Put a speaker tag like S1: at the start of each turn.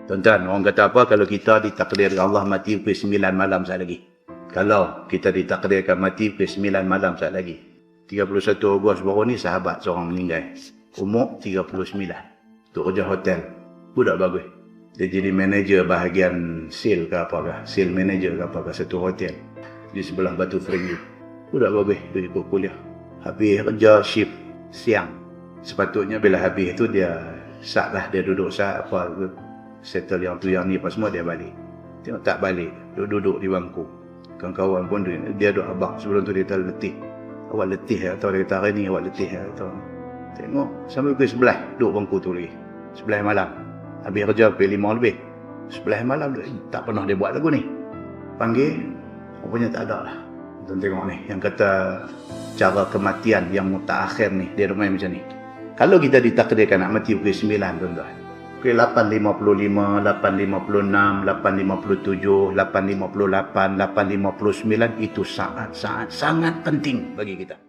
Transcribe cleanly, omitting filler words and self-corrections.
S1: Tuan-tuan, orang kata apa kalau kita ditakdirkan Allah mati pukul 9 malam saat lagi? Kalau kita ditakdirkan mati pukul 9 malam saat lagi. 31 Ogos baru ni sahabat seorang meninggal. Umur 39. Untuk kerja hotel. Budak bagus. Dia jadi manager bahagian sale ke apa ke. Sale manager ke apa ke satu hotel. Di sebelah Batu Ferringhi. Budak bagus. Dia ikut kuliah. Habis kerja shift siang. Sepatutnya bila habis tu dia sat lah. Dia duduk sat apa ke. Settle yang tu yang ni apa semua dia balik. Tengok tak balik. Duduk di bangku. Kawan-kawan pun dia duduk abang. Sebelum tu dia terletih. Awak letih atau dia kata hari ni awak letih atau tengok sampai pukul 11 duduk bangku tu lagi. 11 malam. Habis kerja pukul 5 lebih. 11 malam tak pernah dia buat lagu ni. Panggil rupanya tak ada lah. Tuan tengok ni yang kata cara kematian yang mutaakhir ni dia main macam ni. Kalau kita ditakdirkan nak mati pukul 9 tuan-tuan. Pukul 8.55, 8.56, 8.57, 8.58, 8.59 itu saat-saat sangat penting bagi kita.